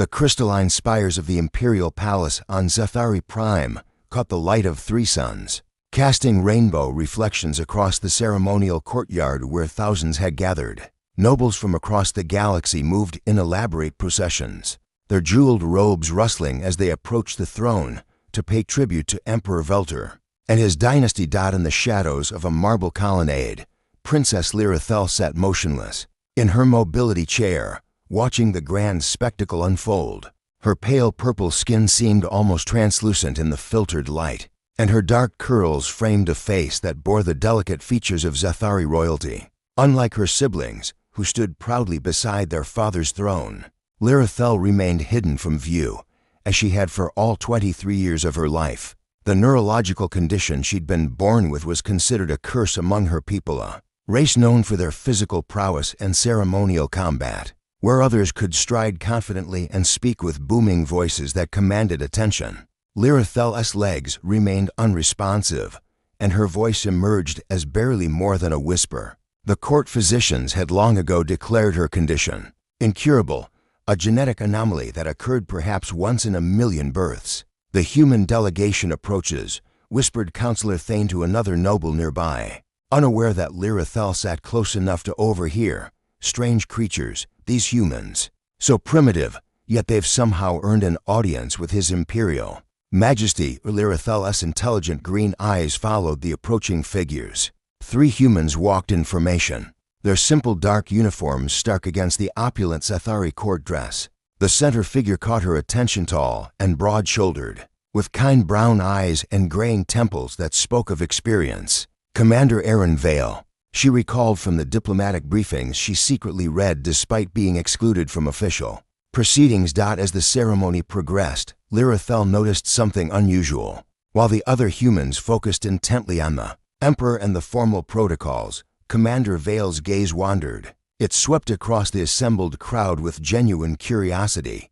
The crystalline spires of the imperial palace on Zethari Prime caught the light of 3 suns, casting rainbow reflections across the ceremonial courtyard where thousands had gathered. Nobles from across the galaxy moved in elaborate processions, their jeweled robes rustling as they approached the throne to pay tribute to Emperor Velter and his dynasty. In the shadows of a marble colonnade, Princess Lirathel sat motionless in her mobility chair, watching the grand spectacle unfold. Her pale purple skin seemed almost translucent in the filtered light, and her dark curls framed a face that bore the delicate features of Zethari royalty. Unlike her siblings, who stood proudly beside their father's throne, Lirathel remained hidden from view, as she had for all 23 years of her life. The neurological condition she'd been born with was considered a curse among her people, a race known for their physical prowess and ceremonial combat. Where others could stride confidently and speak with booming voices that commanded attention, Lirathel's legs remained unresponsive, and her voice emerged as barely more than a whisper. The court physicians had long ago declared her condition incurable, a genetic anomaly that occurred perhaps once in a million births. "The human delegation approaches," whispered Counselor Thane to another noble nearby, unaware that Lirathel sat close enough to overhear. Strange creatures, these humans. So primitive, yet they've somehow earned an audience with His Imperial Majesty. Lirathel's intelligent green eyes followed the approaching figures. 3 humans walked in formation, their simple dark uniforms stark against the opulent Zethari court dress. The center figure caught her attention, tall and broad-shouldered, with kind brown eyes and graying temples that spoke of experience. Commander Aaron Vale. She recalled from the diplomatic briefings she secretly read despite being excluded from official proceedings. As the ceremony progressed, Lirathel noticed something unusual. While the other humans focused intently on the Emperor and the formal protocols, Commander Vale's gaze wandered. It swept across the assembled crowd with genuine curiosity,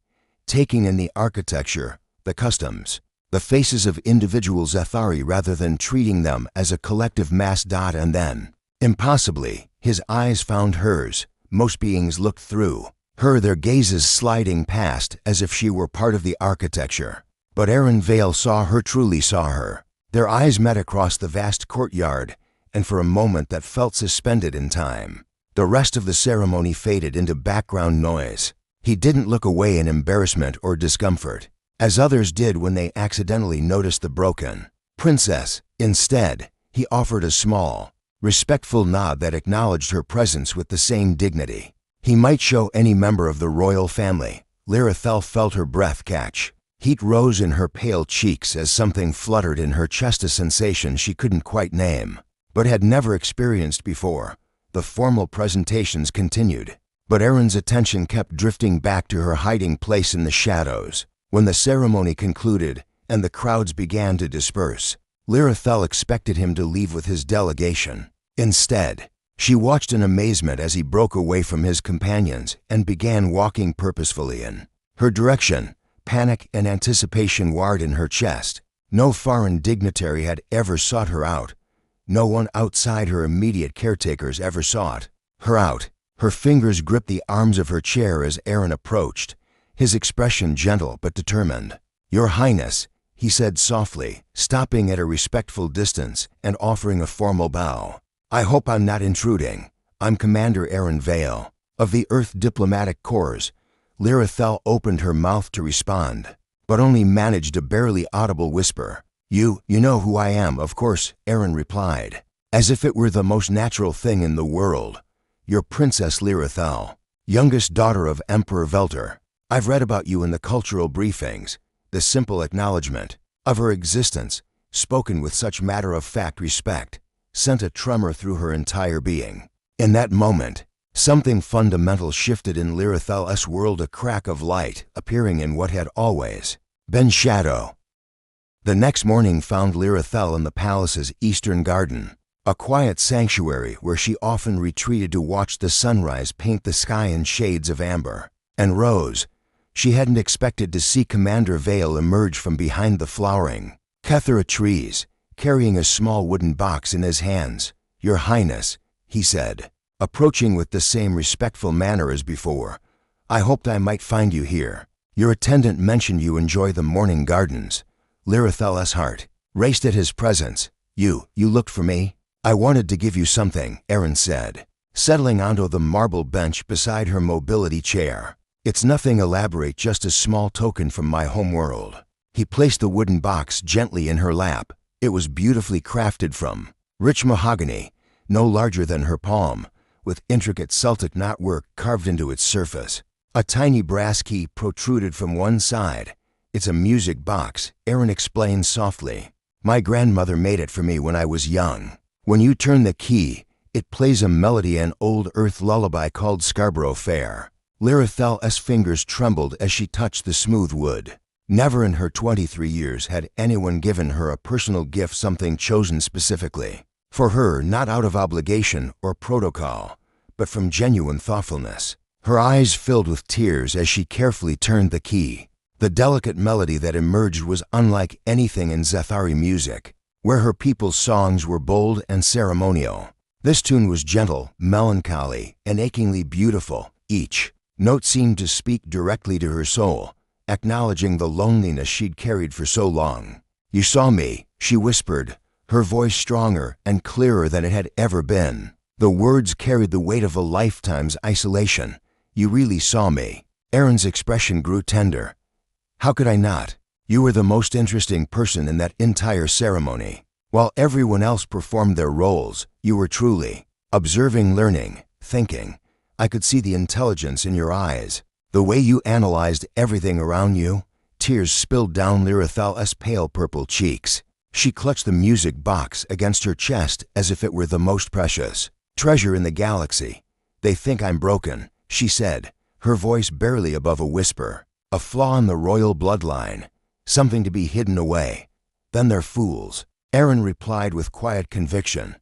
taking in the architecture, the customs, the faces of individual Zethari rather than treating them as a collective mass. And then, impossibly, his eyes found hers. Most beings looked through her, their gazes sliding past as if she were part of the architecture. But Aaron Vale saw her, truly saw her. Their eyes met across the vast courtyard, and for a moment that felt suspended in time. The rest of the ceremony faded into background noise. He didn't look away in embarrassment or discomfort, as others did when they accidentally noticed the broken princess. Instead, he offered a small, respectful nod that acknowledged her presence with the same dignity he might show any member of the royal family. Lirathel felt her breath catch. Heat rose in her pale cheeks as something fluttered in her chest, a sensation she couldn't quite name, but had never experienced before. The formal presentations continued, but Aaron's attention kept drifting back to her hiding place in the shadows. When the ceremony concluded and the crowds began to disperse, Lirathel expected him to leave with his delegation. Instead, she watched in amazement as he broke away from his companions and began walking purposefully in her direction. Panic and anticipation warred in her chest. No foreign dignitary had ever sought her out. No one outside her immediate caretakers ever sought her out. Her fingers gripped the arms of her chair as Aaron approached, his expression gentle but determined. "Your Highness," he said softly, stopping at a respectful distance and offering a formal bow. "I hope I'm not intruding. I'm Commander Aaron Vale, of the Earth Diplomatic Corps." Lirathel opened her mouth to respond, but only managed a barely audible whisper. You know who I am, of course," Aaron replied, as if it were the most natural thing in the world. "You're Princess Lirathel, youngest daughter of Emperor Velter. I've read about you in the cultural briefings." The simple acknowledgement of her existence, spoken with such matter-of-fact respect, sent a tremor through her entire being. In that moment, something fundamental shifted in Lirathel's world, a crack of light appearing in what had always been shadow. The next morning found Lirathel in the palace's eastern garden, a quiet sanctuary where she often retreated to watch the sunrise paint the sky in shades of amber and rose. She hadn't expected to see Commander Vale emerge from behind the flowering Kethera trees, carrying a small wooden box in his hands. "Your Highness," he said, approaching with the same respectful manner as before, "I hoped I might find you here." Your attendant mentioned you enjoy the morning gardens. Lirathel's heart raced at his presence. You looked for me? I wanted to give you something, Aaron said, settling onto the marble bench beside her mobility chair. It's nothing elaborate, just a small token from my home world. He placed the wooden box gently in her lap. It was beautifully crafted from rich mahogany, no larger than her palm, with intricate Celtic knotwork carved into its surface. A tiny brass key protruded from one side. It's a music box, Aaron explained softly. My grandmother made it for me when I was young. When you turn the key, it plays a melody, an old earth lullaby called Scarborough Fair. Lirathel's fingers trembled as she touched the smooth wood. Never in her 23 years had anyone given her a personal gift, something chosen specifically for her, not out of obligation or protocol, but from genuine thoughtfulness. Her eyes filled with tears as she carefully turned the key. The delicate melody that emerged was unlike anything in Zethari music, where her people's songs were bold and ceremonial. This tune was gentle, melancholy, and achingly beautiful. Each note seemed to speak directly to her soul, acknowledging the loneliness she'd carried for so long. You saw me, she whispered, her voice stronger and clearer than it had ever been. The words carried the weight of a lifetime's isolation. You really saw me. Aaron's expression grew tender. How could I not? You were the most interesting person in that entire ceremony. While everyone else performed their roles, you were truly observing, learning, thinking. I could see the intelligence in your eyes, the way you analyzed everything around you. Tears spilled down Lirathel's pale purple cheeks. She clutched the music box against her chest as if it were the most precious treasure in the galaxy. They think I'm broken, she said, her voice barely above a whisper. A flaw in the royal bloodline, something to be hidden away. Then they're fools, Aaron replied with quiet conviction.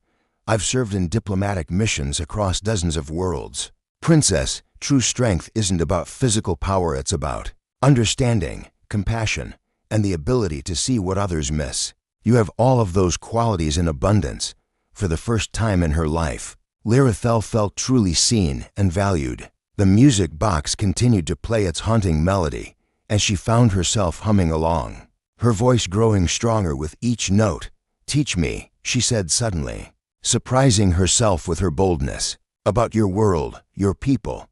I've served in diplomatic missions across dozens of worlds. Princess, true strength isn't about physical power, it's about understanding, compassion, and the ability to see what others miss. You have all of those qualities in abundance. For the first time in her life, Lirathel felt truly seen and valued. The music box continued to play its haunting melody, and she found herself humming along, her voice growing stronger with each note. Teach me, she said suddenly, surprising herself with her boldness. About your world, your people.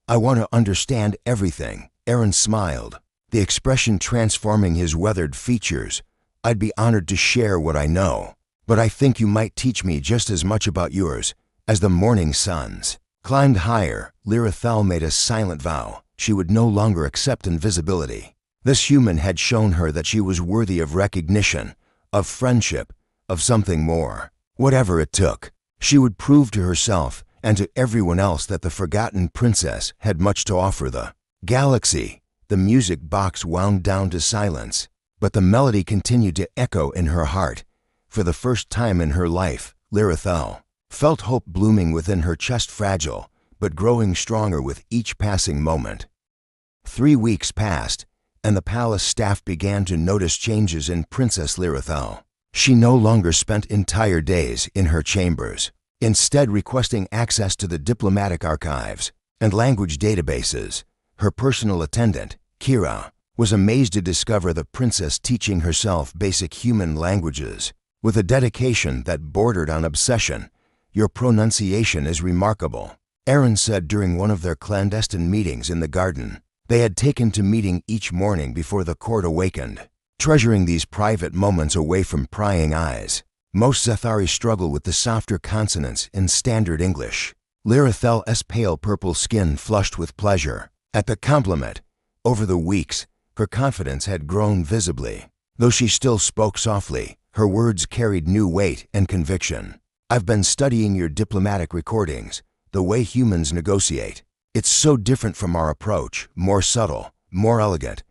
I want to understand everything. Aaron smiled, the expression transforming his weathered features. I'd be honored to share what I know, but I think you might teach me just as much about yours. As the morning suns climbed higher, Lirathel made a silent vow. She would no longer accept invisibility. This human had shown her that she was worthy of recognition, of friendship, of something more. Whatever it took, she would prove to herself and to everyone else that the forgotten princess had much to offer. The galaxy. The music box wound down to silence, but the melody continued to echo in her heart. For the first time in her life, Lirathel felt hope blooming within her chest, fragile, but growing stronger with each passing moment. 3 weeks passed, and the palace staff began to notice changes in Princess Lirathel. She no longer spent entire days in her chambers, instead requesting access to the diplomatic archives and language databases. Her personal attendant, Kira, was amazed to discover the princess teaching herself basic human languages with a dedication that bordered on obsession. Your pronunciation is remarkable, Aaron said during one of their clandestine meetings in the garden. They had taken to meeting each morning before the court awakened, treasuring these private moments away from prying eyes. Most Zethari struggle with the softer consonants in standard English. Lirathel's pale purple skin flushed with pleasure at the compliment. Over the weeks, her confidence had grown visibly. Though she still spoke softly, her words carried new weight and conviction. I've been studying your diplomatic recordings, the way humans negotiate. It's so different from our approach, more subtle, more elegant.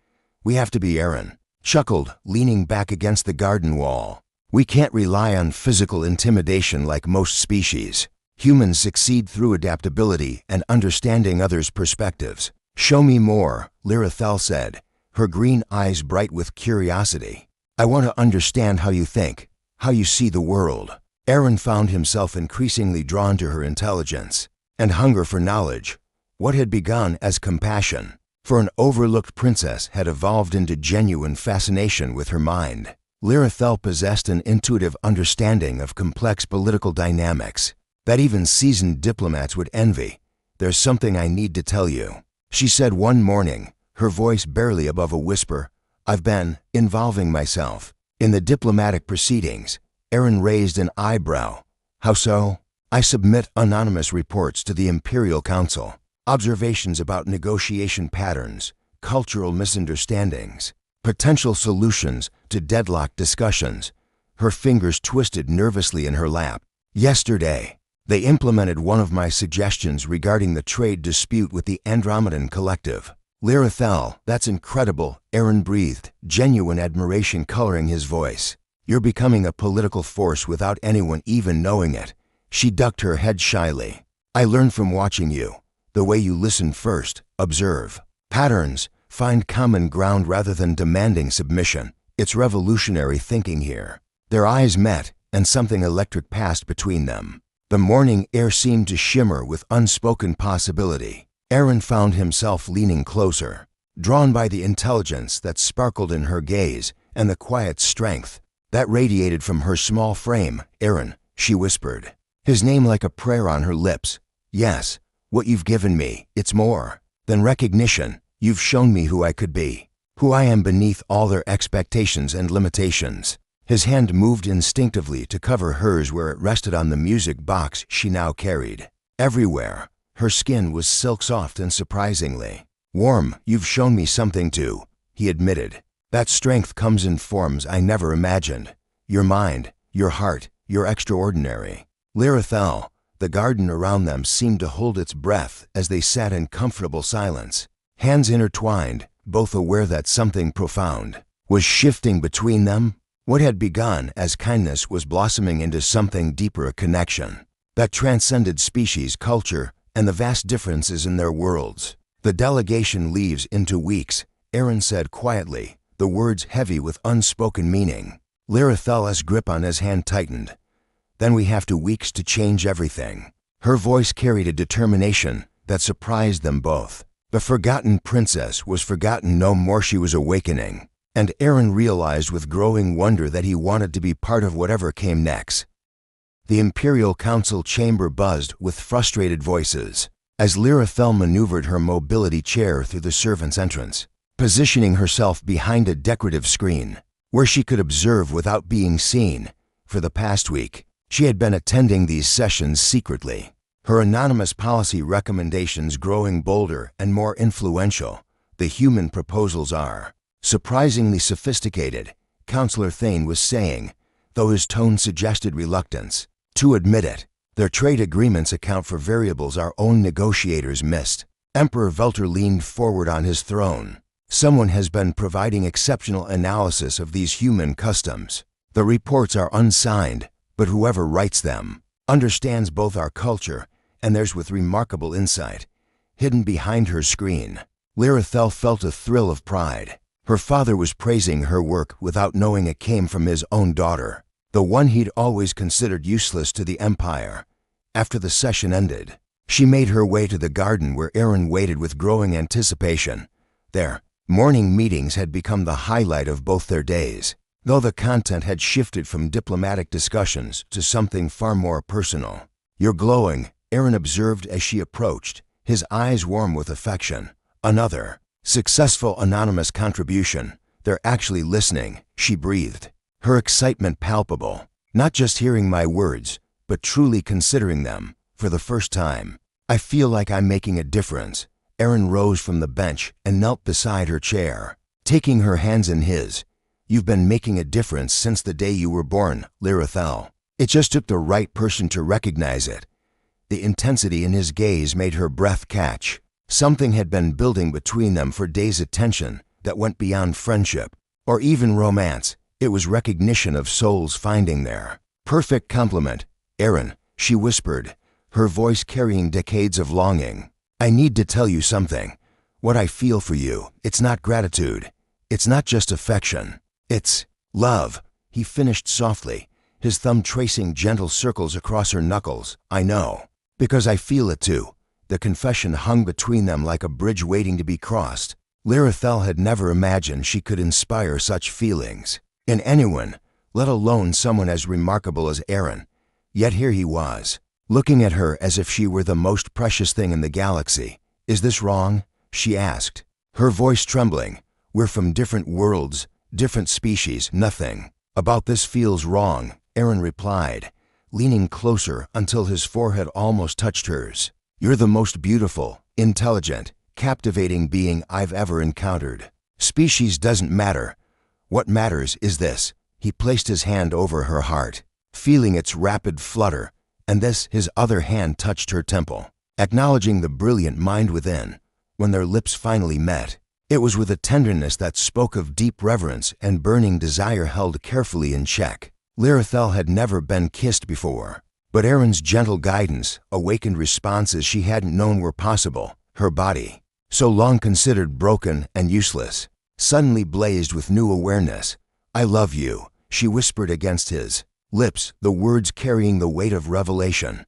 We have to be. Aaron chuckled, leaning back against the garden wall. We can't rely on physical intimidation like most species. Humans succeed through adaptability and understanding others' perspectives. Show me more, Lirathel said, her green eyes bright with curiosity. I want to understand how you think, how you see the world. Aaron found himself increasingly drawn to her intelligence and hunger for knowledge. What had begun as compassion For an overlooked princess had evolved into genuine fascination with her mind. Lirathel possessed an intuitive understanding of complex political dynamics that even seasoned diplomats would envy. "There's something I need to tell you," she said one morning, her voice barely above a whisper. "I've been involving myself in the diplomatic proceedings." Aaron raised an eyebrow. "How so?" "I submit anonymous reports to the Imperial Council. Observations about negotiation patterns, cultural misunderstandings, potential solutions to deadlocked discussions." Her fingers twisted nervously in her lap. "Yesterday, they implemented one of my suggestions regarding the trade dispute with the Andromedan Collective." "Lirathel, that's incredible," Aaron breathed, genuine admiration coloring his voice. "You're becoming a political force without anyone even knowing it." She ducked her head shyly. "I learned from watching you. The way you listen first, observe patterns, find common ground rather than demanding submission. It's revolutionary thinking here." Their eyes met, and something electric passed between them. The morning air seemed to shimmer with unspoken possibility. Aaron found himself leaning closer, drawn by the intelligence that sparkled in her gaze and the quiet strength that radiated from her small frame. "Aaron," she whispered, his name like a prayer on her lips. "Yes. What you've given me, it's more than recognition. You've shown me who I could be, who I am beneath all their expectations and limitations." His hand moved instinctively to cover hers where it rested on the music box she now carried. Everywhere, her skin was silk soft and surprisingly warm. "You've shown me something too," he admitted. "That strength comes in forms I never imagined. Your mind, your heart, you're extraordinary." Lirathel, the garden around them seemed to hold its breath as they sat in comfortable silence, hands intertwined, both aware that something profound was shifting between them. What had begun as kindness was blossoming into something deeper, a connection that transcended species, culture, and the vast differences in their worlds. "The delegation leaves in 2 weeks," Aaron said quietly, the words heavy with unspoken meaning. Lirathel's grip on his hand tightened. "Then we have 2 weeks to change everything." Her voice carried a determination that surprised them both. The forgotten princess was forgotten no more. She was awakening, and Aaron realized with growing wonder that he wanted to be part of whatever came next. The Imperial Council chamber buzzed with frustrated voices as Lirathel maneuvered her mobility chair through the servants' entrance, positioning herself behind a decorative screen where she could observe without being seen. For the past week, she had been attending these sessions secretly, her anonymous policy recommendations growing bolder and more influential. "The human proposals are surprisingly sophisticated," Counselor Thane was saying, though his tone suggested reluctance to admit it. "Their trade agreements account for variables our own negotiators missed." Emperor Velter leaned forward on his throne. "Someone has been providing exceptional analysis of these human customs. The reports are unsigned, but whoever writes them understands both our culture and theirs with remarkable insight." Hidden behind her screen, Lirathel felt a thrill of pride. Her father was praising her work without knowing it came from his own daughter, the one he'd always considered useless to the Empire. After the session ended, she made her way to the garden where Aaron waited with growing anticipation. Their morning meetings had become the highlight of both their days, though the content had shifted from diplomatic discussions to something far more personal. "You're glowing," Aaron observed as she approached, his eyes warm with affection. "Another successful anonymous contribution. They're actually listening," she breathed, her excitement palpable. "Not just hearing my words, but truly considering them for the first time. I feel like I'm making a difference." Aaron rose from the bench and knelt beside her chair, taking her hands in his. "You've been making a difference since the day you were born, Lirathel. It just took the right person to recognize it." The intensity in his gaze made her breath catch. Something had been building between them for days, a tension that went beyond friendship or even romance. It was recognition of souls finding their perfect complement. "Aaron," she whispered, her voice carrying decades of longing, "I need to tell you something. What I feel for you, it's not gratitude. It's not just affection. It's love," he finished softly, his thumb tracing gentle circles across her knuckles. "I know, because I feel it too. The confession hung between them like a bridge waiting to be crossed. Lirathel had never imagined she could inspire such feelings in anyone, let alone someone as remarkable as Aaron. Yet here he was, looking at her as if she were the most precious thing in the galaxy. "Is this wrong?" she asked, her voice trembling. "We're from different worlds, different species. Nothing about this feels wrong," Aaron replied, leaning closer until his forehead almost touched hers. "You're the most beautiful, intelligent, captivating being I've ever encountered. Species doesn't matter. What matters is this." He placed his hand over her heart, feeling its rapid flutter, and his other hand touched her temple, acknowledging the brilliant mind within. When their lips finally met, it was with a tenderness that spoke of deep reverence and burning desire held carefully in check. Lirathel had never been kissed before, but Aaron's gentle guidance awakened responses she hadn't known were possible. Her body, so long considered broken and useless, suddenly blazed with new awareness. "I love you," she whispered against his lips, the words carrying the weight of revelation.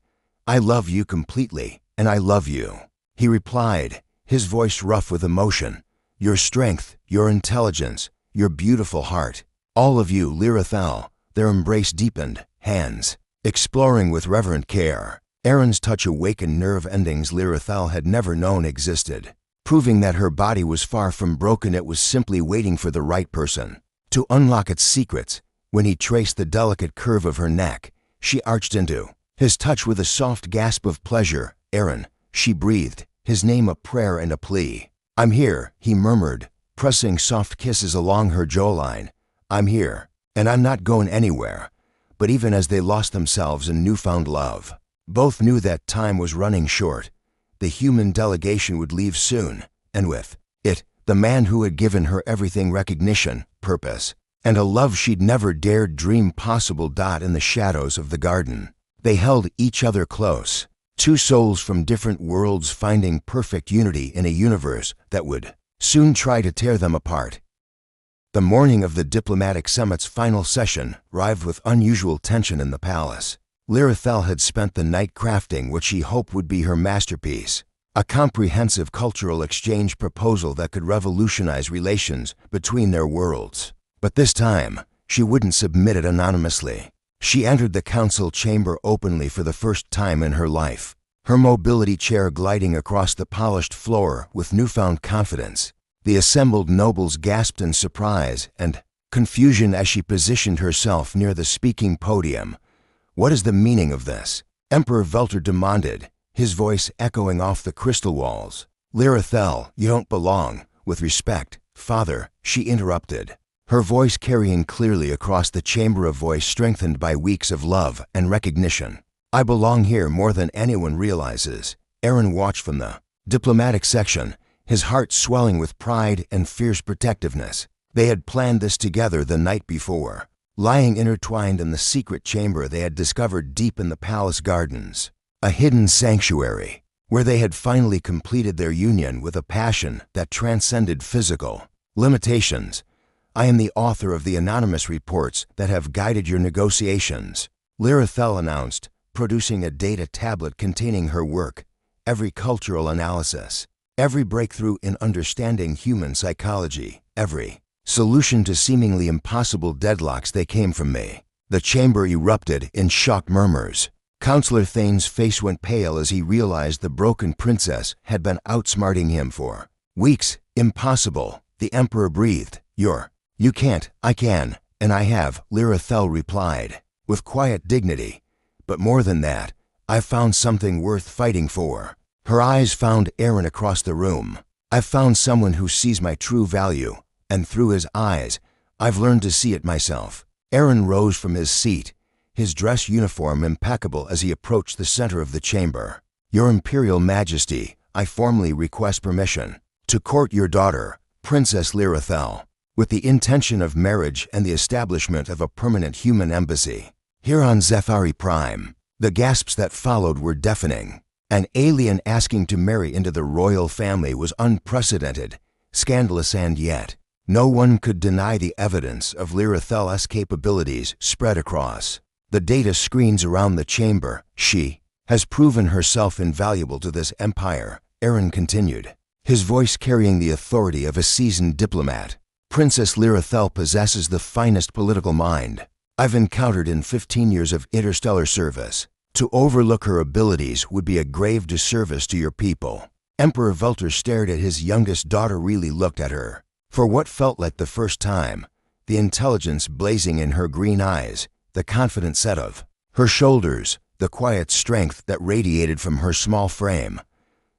"I love you completely, and I love you," he replied, his voice rough with emotion. "Your strength, your intelligence, your beautiful heart. All of you, Lirathel." Their embrace deepened, hands exploring with reverent care. Aaron's touch awakened nerve endings Lirathel had never known existed, proving that her body was far from broken. It was simply waiting for the right person to unlock its secrets. When he traced the delicate curve of her neck, she arched into his touch with a soft gasp of pleasure. "Aaron," she breathed, his name a prayer and a plea. "I'm here," he murmured, pressing soft kisses along her jawline. "I'm here, and I'm not going anywhere." But even as they lost themselves in newfound love, both knew that time was running short. The human delegation would leave soon, and with it, the man who had given her everything: recognition, purpose, and a love she'd never dared dream possible. In the shadows of the garden, they held each other close, two souls from different worlds finding perfect unity in a universe that would soon try to tear them apart. The morning of the diplomatic summit's final session arrived with unusual tension in the palace. Lirathel had spent the night crafting what she hoped would be her masterpiece, a comprehensive cultural exchange proposal that could revolutionize relations between their worlds. But this time, she wouldn't submit it anonymously. She entered the council chamber openly for the first time in her life, her mobility chair gliding across the polished floor with newfound confidence. The assembled nobles gasped in surprise and confusion as she positioned herself near the speaking podium. "What is the meaning of this?" Emperor Velter demanded, his voice echoing off the crystal walls. "Lirathel, you don't belong." "With respect, Father," she interrupted, her voice carrying clearly across the chamber, a voice strengthened by weeks of love and recognition. "I belong here more than anyone realizes." Aaron watched from the diplomatic section, his heart swelling with pride and fierce protectiveness. They had planned this together the night before, lying intertwined in the secret chamber they had discovered deep in the palace gardens, a hidden sanctuary where they had finally completed their union with a passion that transcended physical limitations. "I am the author of the anonymous reports that have guided your negotiations," Lirathel announced, producing a data tablet containing her work, every cultural analysis, every breakthrough in understanding human psychology, every solution to seemingly impossible deadlocks. "They came from me." The chamber erupted in shocked murmurs. Counselor Thane's face went pale as he realized the broken princess had been outsmarting him for weeks. "Impossible," the emperor breathed. You can't." "I can, and I have," Lirathel replied, with quiet dignity. "But more than that, I've found something worth fighting for." Her eyes found Aaron across the room. "I've found someone who sees my true value, and through his eyes, I've learned to see it myself." Aaron rose from his seat, his dress uniform impeccable as he approached the center of the chamber. "Your Imperial Majesty, I formally request permission to court your daughter, Princess Lirathel, with the intention of marriage and the establishment of a permanent human embassy here on Zethari Prime." The gasps that followed were deafening. An alien asking to marry into the royal family was unprecedented, scandalous, and yet no one could deny the evidence of Lirathel's capabilities spread across the data screens around the chamber. She has proven herself invaluable to this empire, Aaron continued, his voice carrying the authority of a seasoned diplomat. Princess Lirathel possesses the finest political mind I've encountered in 15 years of interstellar service. To overlook her abilities would be a grave disservice to your people. Emperor Velter stared at his youngest daughter, really looked at her. For what felt like the first time, the intelligence blazing in her green eyes, the confident set of her shoulders, the quiet strength that radiated from her small frame.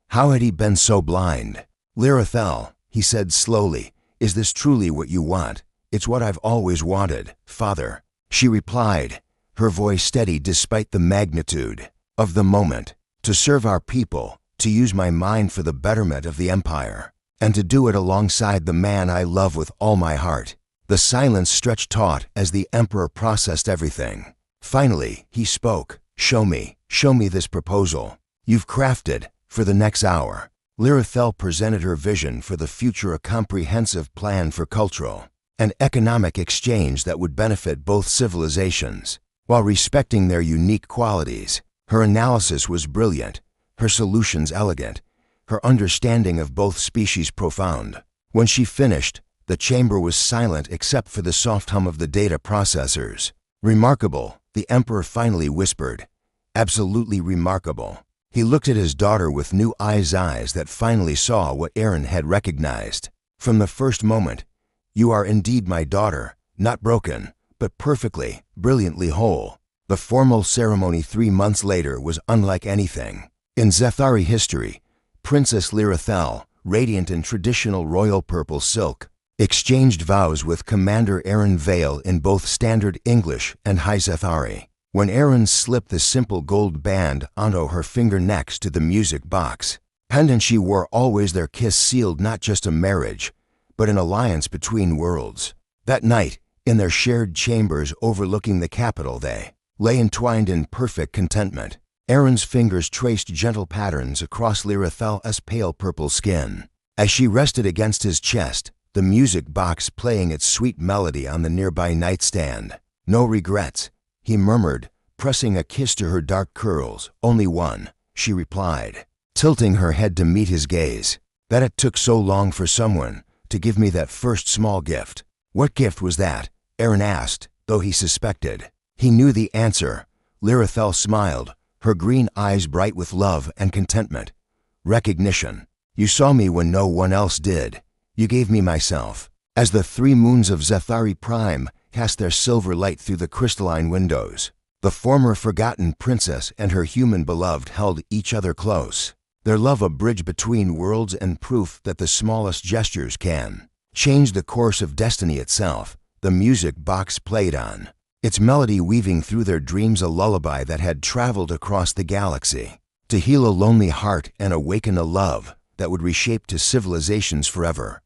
How had he been so blind? Lirathel, he said slowly, is this truly what you want? It's what I've always wanted, Father. She replied, her voice steady despite the magnitude of the moment. To serve our people, to use my mind for the betterment of the empire, and to do it alongside the man I love with all my heart. The silence stretched taut as the emperor processed everything. Finally, he spoke. Show me this proposal you've crafted for the next hour. Lirathel presented her vision for the future, a comprehensive plan for cultural and economic exchange that would benefit both civilizations, while respecting their unique qualities. Her analysis was brilliant, her solutions elegant, her understanding of both species profound. When she finished, the chamber was silent except for the soft hum of the data processors. Remarkable, the emperor finally whispered. Absolutely remarkable. He looked at his daughter with new eyes that finally saw what Aaron had recognized. From the first moment, you are indeed my daughter, not broken, but perfectly, brilliantly whole. The formal ceremony 3 months later was unlike anything in Zethari history. Princess Lirathel, radiant in traditional royal purple silk, exchanged vows with Commander Aaron Vale in both standard English and High Zethari. When Aaron slipped the simple gold band onto her finger next to the music box pendant she wore, always their kiss sealed not just a marriage, but an alliance between worlds. That night, in their shared chambers overlooking the capital, they lay entwined in perfect contentment. Aaron's fingers traced gentle patterns across Lirathel's pale purple skin. As she rested against his chest, the music box playing its sweet melody on the nearby nightstand. No regrets, he murmured, pressing a kiss to her dark curls. Only one, she replied, tilting her head to meet his gaze. That it took so long for someone to give me that first small gift. What gift was that? Aaron asked, though he suspected. He knew the answer. Lirathel smiled, her green eyes bright with love and contentment. Recognition. You saw me when no one else did. You gave me myself. As the 3 moons of Zethari Prime cast their silver light through the crystalline windows, the former forgotten princess and her human beloved held each other close, their love a bridge between worlds and proof that the smallest gestures can change the course of destiny itself. The music box played on, its melody weaving through their dreams a lullaby that had traveled across the galaxy to heal a lonely heart and awaken a love that would reshape to civilizations forever.